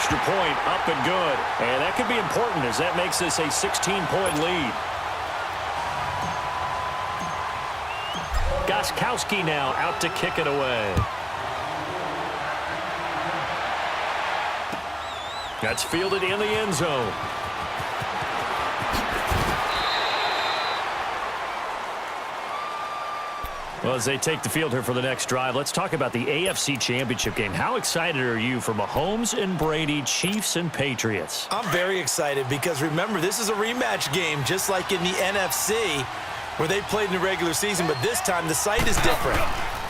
extra point up and good. And that could be important as that makes this a 16-point lead. Gostkowski now out to kick it away. That's fielded in the end zone. Well, as they take the field here for the next drive, let's talk about the AFC Championship game. How excited are you for Mahomes and Brady, Chiefs and Patriots? I'm very excited because, remember, this is a rematch game, just like in the NFC, where they played in the regular season, but this time the site is different.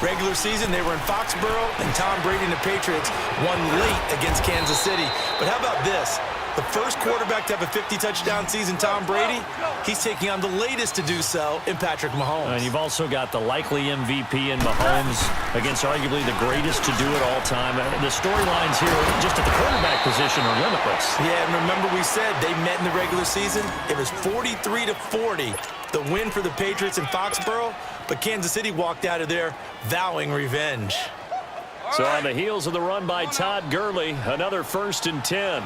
Regular season, they were in Foxborough, and Tom Brady and the Patriots won late against Kansas City. But how about this? The first quarterback to have a 50-touchdown season, Tom Brady, he's taking on the latest to do so in Patrick Mahomes. And you've also got the likely MVP in Mahomes against arguably the greatest to do it all time. The storylines here just at the quarterback position are limitless. Yeah, and remember we said they met in the regular season? It was 43-40, the win for the Patriots in Foxborough, but Kansas City walked out of there vowing revenge. So on the heels of the run by Todd Gurley, another 1st and 10.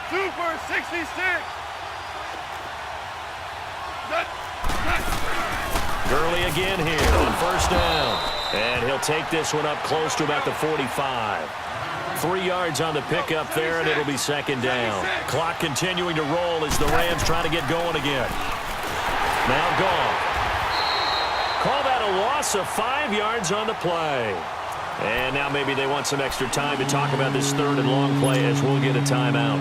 Super 66. Gurley again here on 1st down. And he'll take this one up close to about the 45. 3 yards on the pickup there, and it'll be 2nd down. Clock continuing to roll as the Rams try to get going again. Now gone. Call that a loss of 5 yards on the play. And now maybe they want some extra time to talk about this 3rd and long play as we'll get a timeout.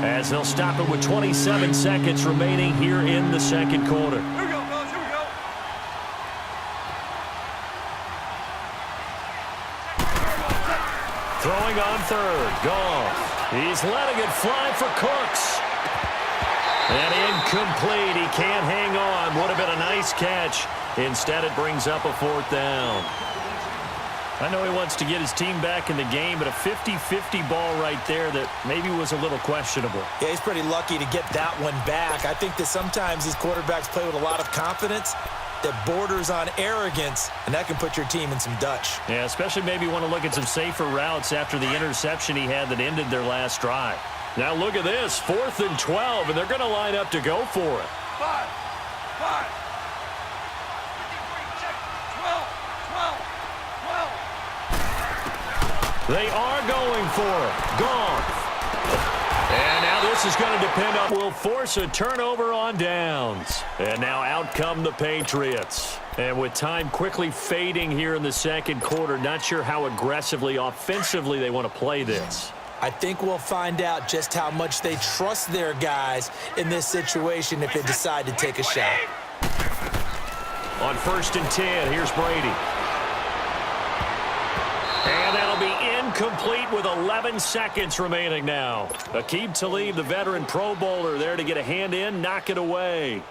As they'll stop it with 27 seconds remaining here in the 2nd quarter. Here we go, fellas. Here we go. Throwing on 3rd. Goff. He's letting it fly for Cooks. And incomplete. He can't hang on. Would have been a nice catch. Instead, it brings up a 4th down. I know he wants to get his team back in the game, but a 50-50 ball right there that maybe was a little questionable. Yeah, he's pretty lucky to get that one back. I think that sometimes these quarterbacks play with a lot of confidence that borders on arrogance, and that can put your team in some Dutch. Yeah, especially maybe want to look at some safer routes after the interception he had that ended their last drive. Now look at this, 4th and 12, and they're going to line up to go for it. 5, 5. 12, 12, 12. They are going for it. Goff. And now this is going to depend on will force a turnover on downs. And now out come the Patriots. And with time quickly fading here in the 2nd quarter, not sure how aggressively, offensively they want to play this. I think we'll find out just how much they trust their guys in this situation if they decide to take a shot. On 1st and 10, here's Brady. And that'll be incomplete with 11 seconds remaining now. Aqib Talib, the veteran Pro Bowler, there to get a hand in, knock it away.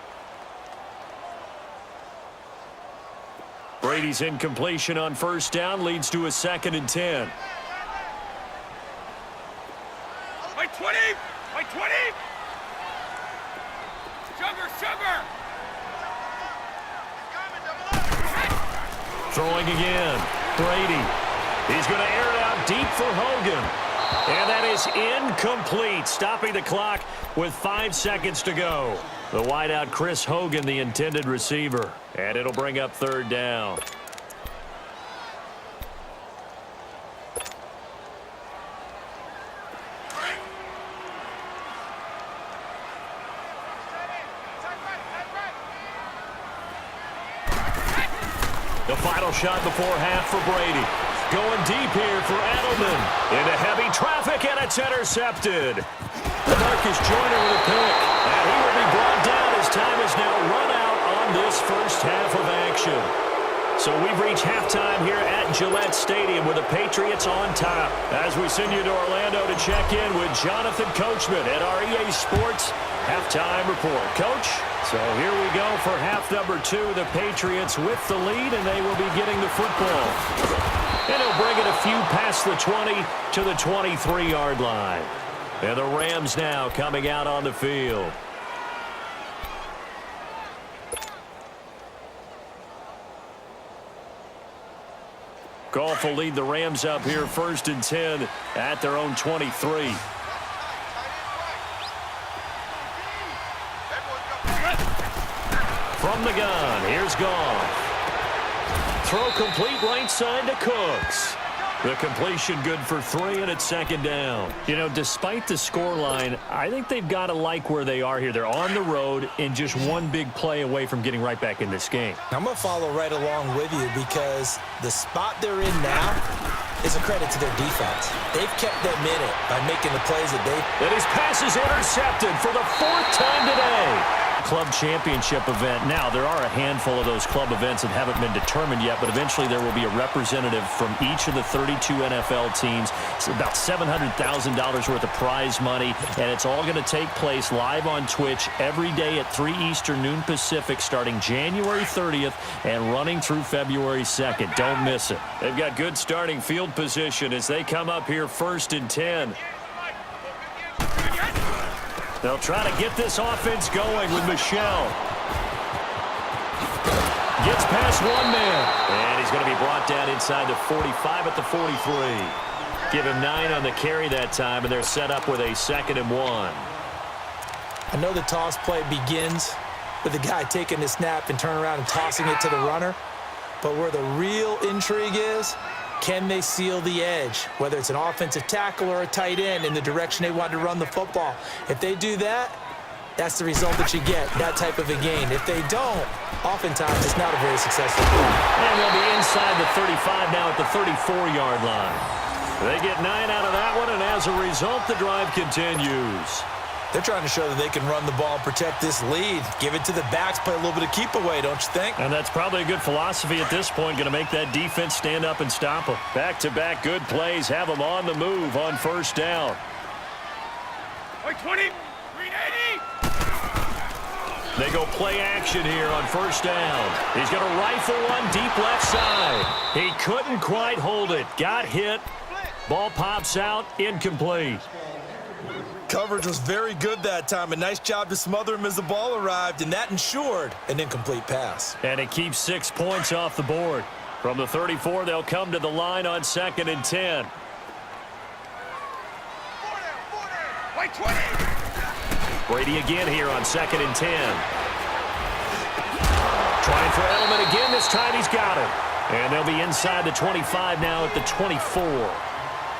Brady's incompletion on 1st down leads to a 2nd and 10. By 20! By 20! Sugar! Throwing again. Brady. He's going to air it out deep for Hogan. And that is incomplete, stopping the clock with 5 seconds to go. The wideout Chris Hogan, the intended receiver. And it'll bring up 3rd down. The final shot before half for Brady. Going deep here for Edelman. Into heavy traffic, and it's intercepted. Marcus Joyner with a pick. And he will be brought down as time is now run out on this 1st half of action. So we've reached halftime here at Gillette Stadium with the Patriots on top. As we send you to Orlando to check in with Jonathan Coachman at our EA Sports Halftime Report. Coach? So here we go for half number 2. The Patriots with the lead, and they will be getting the football. And he'll bring it a few past the 20 to the 23-yard line. And the Rams now coming out on the field. Goff will lead the Rams up here 1st and 10 at their own 23. From the gun, here's Goff. Throw complete right side to Cooks. The completion good for 3, and it's 2nd down. You know, despite the scoreline, I think they've got to like where they are here. They're on the road and just one big play away from getting right back in this game. I'm going to follow right along with you because the spot they're in now is a credit to their defense. They've kept them in it by making the plays that they... And his pass is intercepted for the 4th time today. Club championship event. Now, there are a handful of those club events that haven't been determined yet, but eventually there will be a representative from each of the 32 NFL teams. It's about $700,000 worth of prize money, and it's all going to take place live on Twitch every day at 3 Eastern, noon Pacific, starting January 30th and running through February 2nd. Don't miss it. They've got good starting field position as they come up here 1st and 10. They'll try to get this offense going with Michelle. Gets past one man. And he's going to be brought down inside the 45 at the 43. Give him 9 on the carry that time, and they're set up with a 2nd and 1. I know the toss play begins with the guy taking the snap and turning around and tossing it to the runner. But where the real intrigue is, can they seal the edge, whether it's an offensive tackle or a tight end, in the direction they want to run the football? If they do that, that's the result that you get, that type of a gain. If they don't, oftentimes it's not a very successful play. And they'll be inside the 35 now at the 34-yard line. They get 9 out of that one, and as a result, the drive continues. They're trying to show that they can run the ball and protect this lead. Give it to the backs, play a little bit of keep away, don't you think? And that's probably a good philosophy at this point, going to make that defense stand up and stop them. Back-to-back good plays, have them on the move on 1st down. 20, 380. They go play action here on 1st down. He's going to rifle one deep left side. He couldn't quite hold it. Got hit. Ball pops out, incomplete. Coverage was very good that time. A nice job to smother him as the ball arrived, and that ensured an incomplete pass. And it keeps 6 points off the board. From the 34, they'll come to the line on 2nd and 10. 20. Brady again here on 2nd and 10. Trying for Edelman again. This time he's got it. And they'll be inside the 25 now at the 24.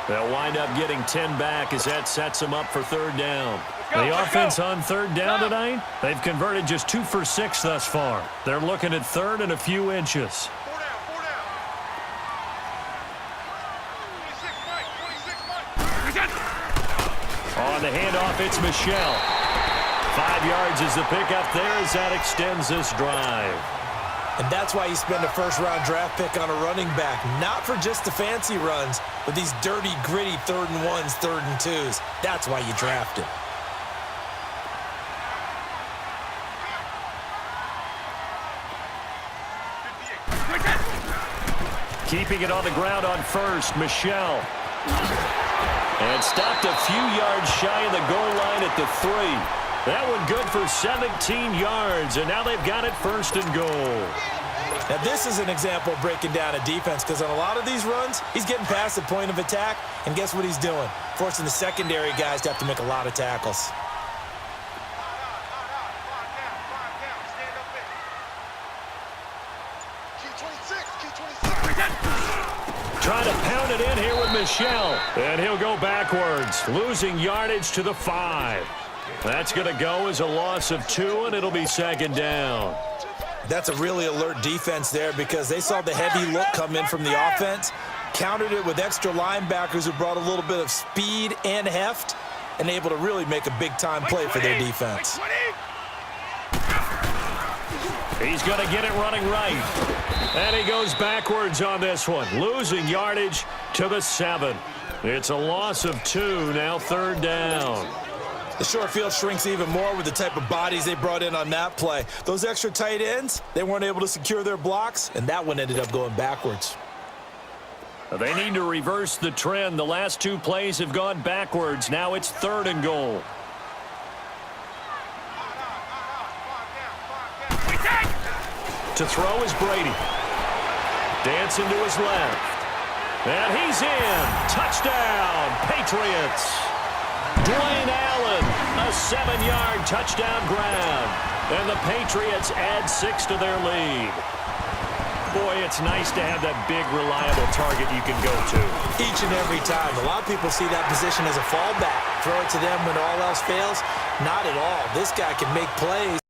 They'll wind up getting 10 back as that sets them up for 3rd down. The offense on 3rd down tonight, they've converted just 2 for 6 thus far. They're looking at 3rd and a few inches. 4 down. On the handoff, it's Michelle. 5 yards is the pickup there as that extends this drive. And that's why you spend a 1st-round draft pick on a running back, not for just the fancy runs, but these dirty, gritty 3rd and 1s, 3rd and 2s. That's why you draft him. Keeping it on the ground on 1st, Michelle. And stopped a few yards shy of the goal line at the 3. That one good for 17 yards, and now they've got it 1st and goal. Now, this is an example of breaking down a defense, because on a lot of these runs, he's getting past the point of attack, and guess what he's doing? Forcing the secondary guys to have to make a lot of tackles. Trying to pound it in here with Michelle, and he'll go backwards, losing yardage to the 5. That's going to go as a loss of 2, and it'll be 2nd down. That's a really alert defense there because they saw the heavy look come in from the offense, countered it with extra linebackers who brought a little bit of speed and heft, and able to really make a big-time play for their defense. He's going to get it running right. And he goes backwards on this one, losing yardage to the 7. It's a loss of 2, now 3rd down. The short field shrinks even more with the type of bodies they brought in on that play. Those extra tight ends, they weren't able to secure their blocks, and that one ended up going backwards. They need to reverse the trend. The last 2 plays have gone backwards. Now it's 3rd and goal. To throw is Brady. Dancing to his left. And he's in. Touchdown, Patriots. Dwayne Allen, a 7-yard touchdown grab. And the Patriots add 6 to their lead. Boy, it's nice to have that big, reliable target you can go to. Each and every time. A lot of people see that position as a fallback. Throw it to them when all else fails. Not at all. This guy can make plays.